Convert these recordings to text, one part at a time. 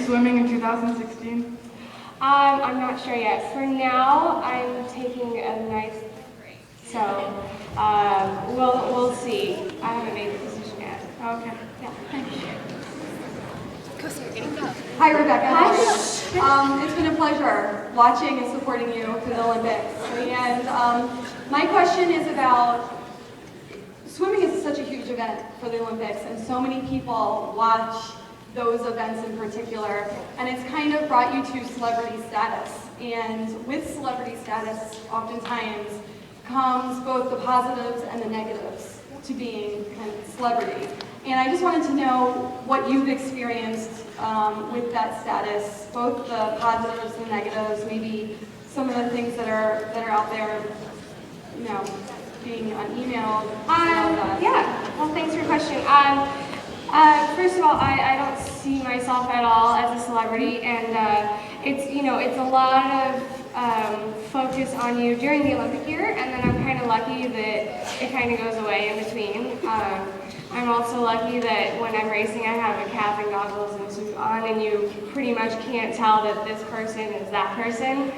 swimming in 2016? I'm not sure yet. For now, I'm taking a nice break. So we'll see. I haven't made the decision yet. Okay. Yeah. Thank you. Hi, Rebecca. Hi. It's been a pleasure watching and supporting you for the Olympics. And my question is about swimming is such a huge event for the Olympics, and so many people watch those events in particular, and it's kind of brought you to celebrity status. And with celebrity status, oftentimes comes both the positives and the negatives to being kind of a celebrity. And I just wanted to know what you've experienced with that status, both the positives and negatives, maybe some of the things that are out there, you know, being on email. Yeah. Well, thanks for your question. First of all, I don't see myself at all as a celebrity, and it's a lot of focus on you during the Olympic year, and then I'm kind of lucky that it kind of goes away in between. I'm also lucky that when I'm racing, I have a cap and goggles and suit on, and you pretty much can't tell that this person is that person.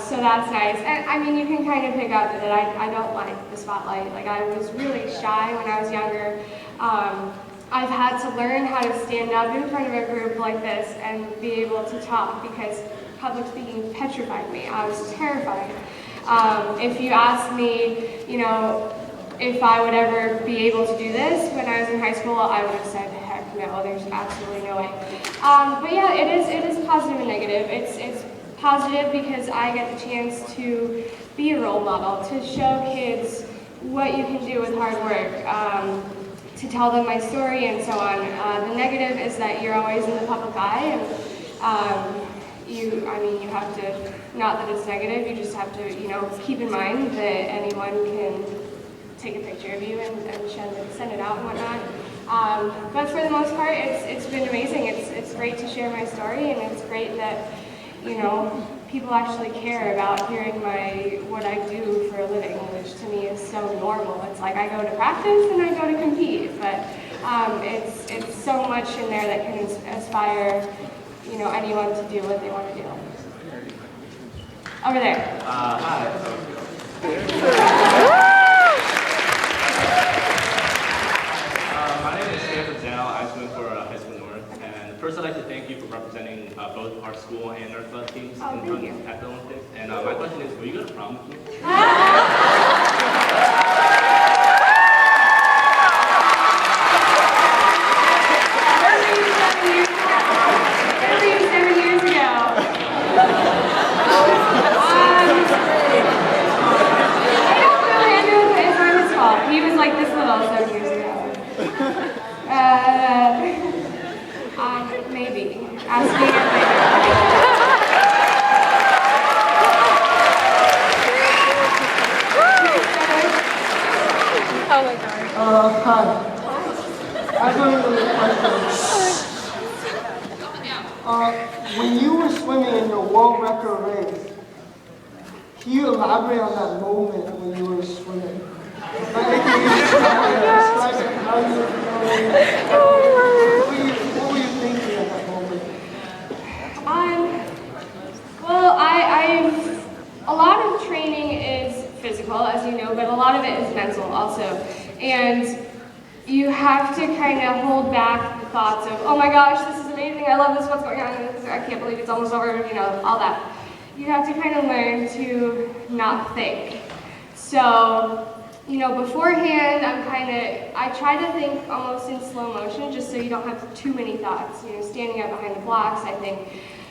So that's nice. And I mean, you can kind of pick up that I don't like the spotlight. Like, I was really shy when I was younger. I've had to learn how to stand up in front of a group like this and be able to talk because public speaking petrified me. I was terrified. If you asked me, you know, if I would ever be able to do this when I was in high school, I would have said, heck no, there's absolutely no way. But yeah, it is positive and negative. It's positive because I get the chance to be a role model, to show kids what you can do with hard work, to tell them my story and so on. The negative is that you're always in the public eye, and you have to, not that it's negative, you just have to, keep in mind that anyone can take a picture of you and send it out and whatnot. But for the most part, it's been amazing. It's great to share my story, and it's great that, people actually care about hearing what I do for a living, which to me is so normal. It's like I go to practice and I go to compete, but it's so much in there that can inspire, anyone to do what they want to do. Over there. Hi. My name is Daniel. I swim for High School North. And first, I'd like to thank you for representing both our school and our club teams at the Olympics. And my question is, will you go to prom with me? 37 years ago. It's not his fault. He was like this little 7 years ago. Maybe. Ask me again later. Oh my God. Hi. I have a question. When you were swimming in your world record race, can you elaborate on that moment when you were swimming? Like, can you describe how you were feeling? What were you thinking at that moment? Well, a lot of training is physical, as you know, but a lot of it is mental also. And you have to kind of hold back the thoughts of, oh my gosh, this is amazing, I love this, what's going on, I can't believe it's almost over, all that. You have to kind of learn to not think. So, beforehand, I try to think almost in slow motion, just so you don't have too many thoughts. Standing up behind the blocks, I think,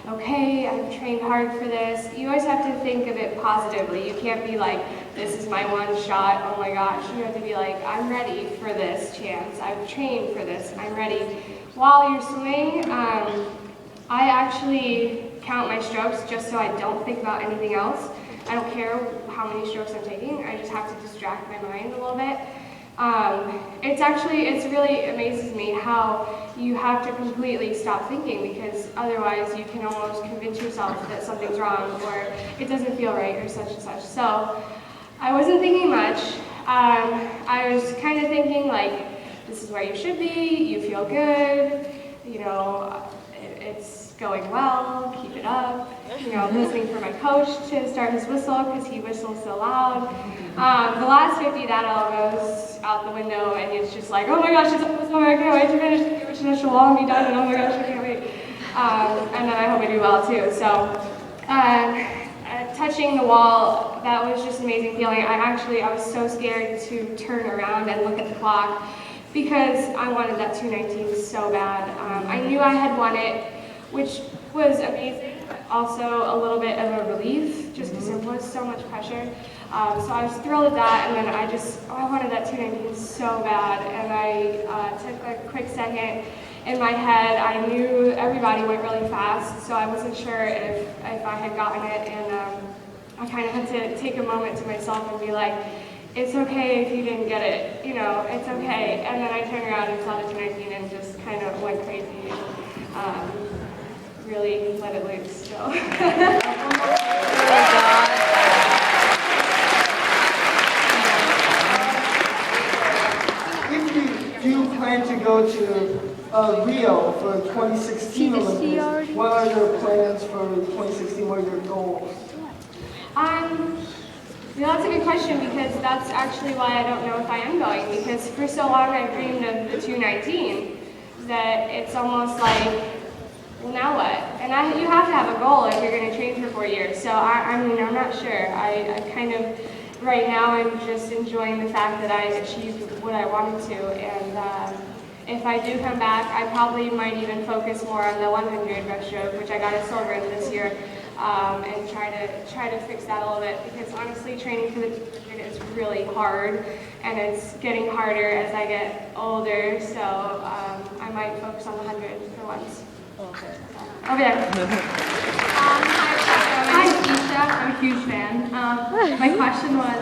okay, I've trained hard for this. You always have to think of it positively. You can't be like, this is my one shot, oh my gosh. You have to be like, I'm ready for this chance. I've trained for this, I'm ready. While you're swimming, I actually count my strokes just so I don't think about anything else. I don't care how many strokes I'm taking, I just have to distract my mind a little bit. It really amazes me how you have to completely stop thinking, because otherwise you can almost convince yourself that something's wrong or it doesn't feel right or such and such. So I wasn't thinking much. I was kind of thinking like, this is where you should be, you feel good, it's going well, keep it up. You know, listening for my coach to start his whistle because he whistles so loud. The last 50, that all goes out the window, and it's just like, oh my gosh, it's almost over, I can't wait to finish the wall and be done, and oh my gosh, I can't wait. And then I hope I do well too. So, touching the wall, that was just an amazing feeling. I was so scared to turn around and look at the clock because I wanted that 219 so bad. I knew I had won it, which was amazing, but also a little bit of a relief just because there was so much pressure. So I was thrilled at that, and then I wanted that 219 so bad, and I took a quick second. In my head, I knew everybody went really fast, so I wasn't sure if I had gotten it, and I kind of had to take a moment to myself and be like, it's okay if you didn't get it, you know, it's okay. And then I turned around and saw the 219 and just kind of went crazy and really let it loose, so. If you do plan to go to Rio for 2016 Olympics, what are your plans for 2016? What are your goals? That's a good question because that's actually why I don't know if I am going, because for so long I've dreamed of the 219 that it's almost like, well, now what? And you have to have a goal if you're going to train for 4 years. So I mean, I'm not sure. I kind of, right now I'm just enjoying the fact that I achieved what I wanted to, and if I do come back, I probably might even focus more on the 100 breaststroke, which I got a silver in this year. And try to fix that a little bit, because honestly training for the 200 is really hard, and it's getting harder as I get older, so I might focus on the 100 for once. Okay. Over there. Hi, Keisha. I'm a huge fan. My question was,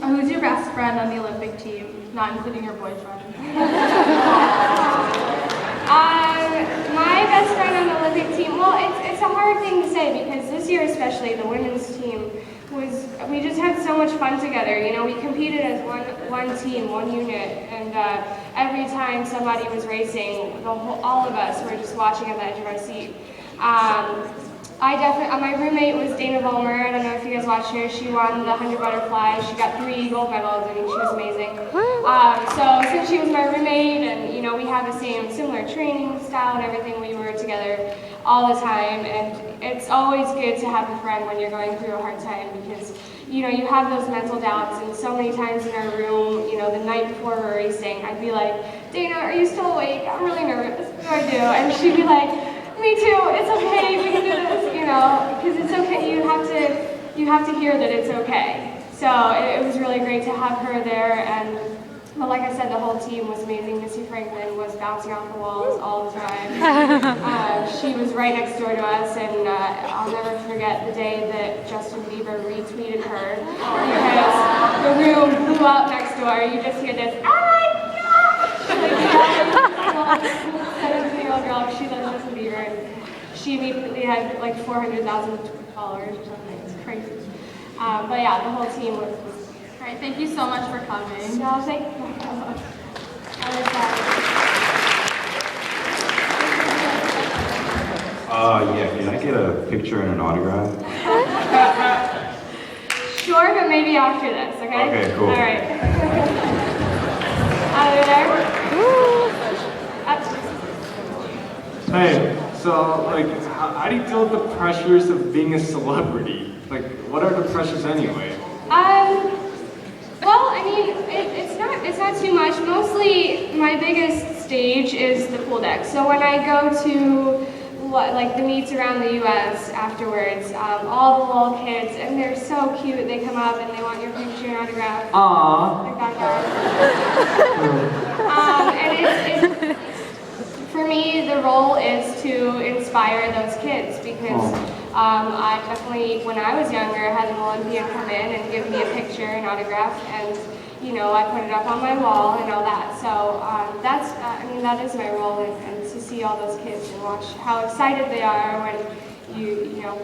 who's your best friend on the Olympic team, not including your boyfriend? My best friend on the Olympic team, well, it's a hard thing to say because this year especially, the women's team we just had so much fun together. You know, we competed as one team, one unit, and every time somebody was racing, all of us were just watching at the edge of our seat. My roommate was Dana Vollmer. I don't know if you guys watched her. She won the 100 butterfly. She got 3 gold medals. I mean, she was amazing. So since she was my roommate, and you know, we have the similar training style and everything, we were together all the time. And it's always good to have a friend when you're going through a hard time, because you know, you have those mental doubts. And so many times in our room, you know, the night before we're racing, I'd be like, Dana, are you still awake? I'm really nervous. What do I do? And she'd be like, me too, it's okay, we can do this, you know, because it's okay, you have to hear that it's okay. So it was really great to have her there, and but like I said, the whole team was amazing. Missy Franklin was bouncing off the walls all the time. She was right next door to us, and I'll never forget the day that Justin Bieber retweeted her, because the room blew up next door. You just hear this, oh my gosh! Like, 17-year-old girl, she loves Justin Bieber, and she immediately had like 400,000 followers or something. It's crazy. But yeah, the whole team was. All right, thank you so much for coming. No, thank you. Yeah, can I get a picture and an autograph? Sure, but maybe after this, okay? Okay, cool. All right. Over there. Hey, so, like, how do you deal with the pressures of being a celebrity? Like, what are the pressures anyway? Well, I mean, it's not too much. Mostly, my biggest stage is the pool deck. So when I go to like the meets around the U.S. afterwards, all the little kids, and they're so cute. They come up and they want your picture and autograph. Aww. Like that guy. And for me, the role is to inspire those kids, because I definitely, when I was younger, had an Olympian come in and give me a picture and autograph, and you know, I put it up on my wall and all that. So that's, I mean, that is my role, and to see all those kids and watch how excited they are when you know,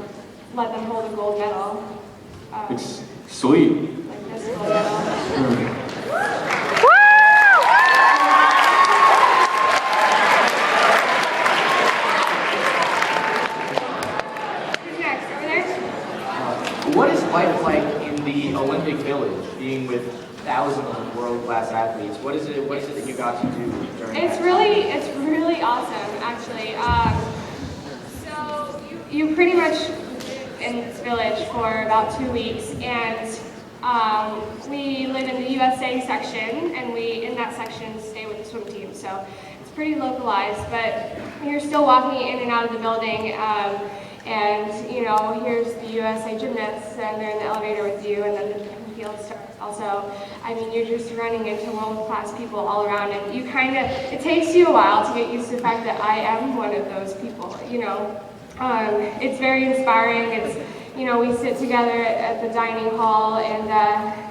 let them hold a gold medal. It's sweet. Like this gold medal. of world-class athletes. What is it that you got to do during It's that really awesome, actually. So you pretty much live in this village for about 2 weeks, and we live in the USA section, and we, in that section, stay with the swim team. So it's pretty localized, but you're still walking in and out of the building, and you know, here's the USA gymnasts, and they're in the elevator with you, and then the track and field starts also. I mean, you're just running into world-class people all around, and you kind of, it takes you a while to get used to the fact that I am one of those people, you know. It's very inspiring. It's, you know, we sit together at the dining hall and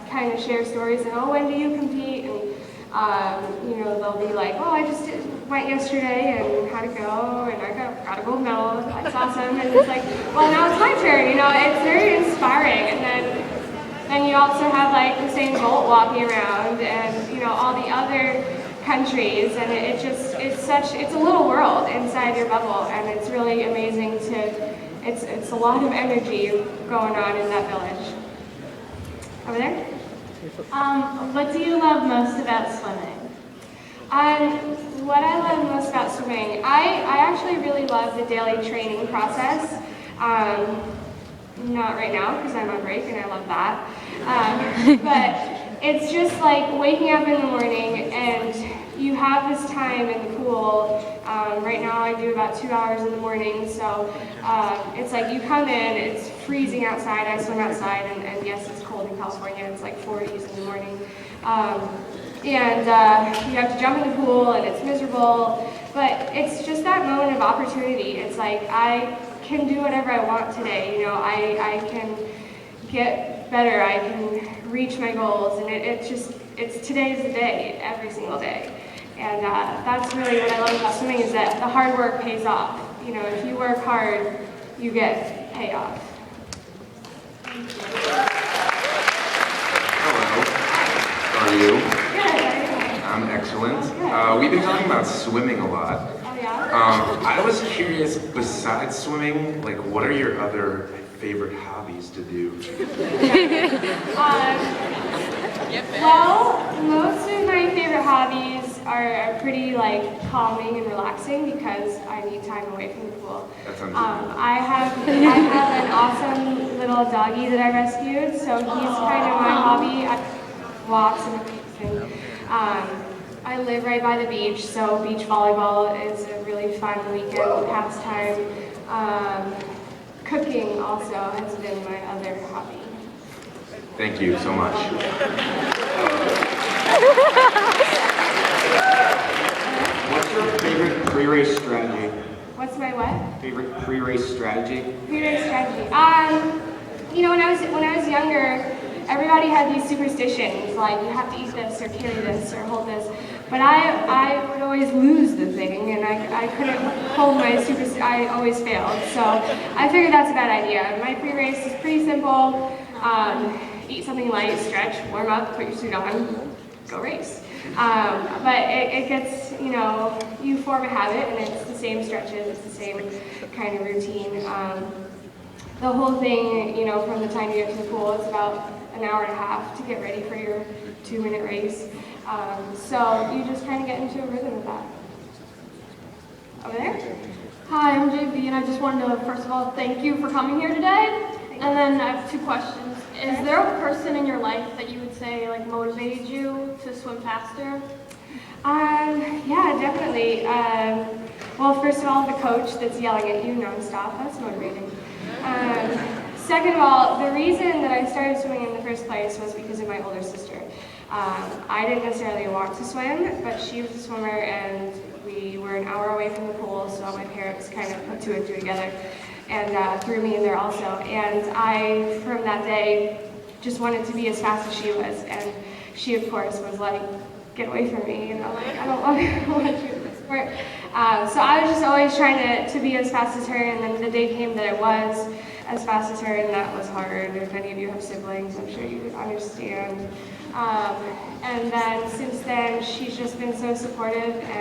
kind of share stories, and oh, when do you compete? And you know, they'll be like, oh, I just went yesterday and had to go, and I got a gold medal. That's awesome. And it's like, well, now it's my turn. You know, it's very inspiring. And then you also have like Usain Bolt walking around, and you know, all the other countries, and it's a little world inside your bubble, and it's really amazing to. It's a lot of energy going on in that village. Over there? What do you love most about swimming? What I love most about swimming, I actually really love the daily training process. Not right now because I'm on break and I love that. But it's just like waking up in the morning and you have this time in the pool. Right now I do about 2 hours in the morning, so it's like you come in, it's freezing outside, I swim outside, and yes, it's cold in California, it's like 40s in the morning. And you have to jump in the pool and it's miserable, but it's just that moment of opportunity. It's like I can do whatever I want today, you know, I can get better, I can reach my goals, and it's today's the day, every single day. And that's really what I love about swimming, is that the hard work pays off. You know, if you work hard, you get payoff. Hello. How are you? Good. I'm excellent. We've been talking about swimming a lot. Oh yeah? I was curious, besides swimming, like what are your other favorite hobbies to do? Well, most of my favorite hobbies are pretty like calming and relaxing because I need time away from the pool. That sounds I have an awesome little doggy that I rescued, so he's kind of my hobby. I walks and everything. I live right by the beach, so beach volleyball is a really fun weekend pastime. Cooking also has been my other hobby. Thank you so much. What's your favorite pre-race strategy? What's my what? Favorite pre-race strategy? Pre-race strategy. You know, when I was younger, everybody had these superstitions, like you have to eat this or carry this or hold this. But I would always lose the thing, and I couldn't hold my superstition. I always failed. So I figured that's a bad idea. My pre-race is pretty simple. Eat something light, stretch, warm up, put your suit on, go race. But it gets, you know, you form a habit, and it's the same stretches, it's the same kind of routine. The whole thing, you know, from the time you get to the pool, it's about an hour and a half to get ready for your 2-minute race. So you just kind of get into a rhythm with that. Over there? Hi, I'm JB, and I just wanted to, first of all, thank you for coming here today. And then I have 2 questions. Is there a person in your life that you would say like motivated you to swim faster? Yeah, definitely. Well, first of all, the coach that's yelling at you nonstop, that's motivating. Second of all, the reason that I started swimming in the first place was because of my older sister. I didn't necessarily want to swim, but she was a swimmer, and we were an hour away from the pool, so my parents kind of put 2 and 2 together and threw me in there also. And I, from that day, just wanted to be as fast as she was. And she, of course, was like, get away from me, you know, like, I don't want to do this sport. So I was just always trying to be as fast as her, and then the day came that I was as fast as her, and that was hard. If any of you have siblings, I'm sure you would understand. And then since then, she's just been so supportive.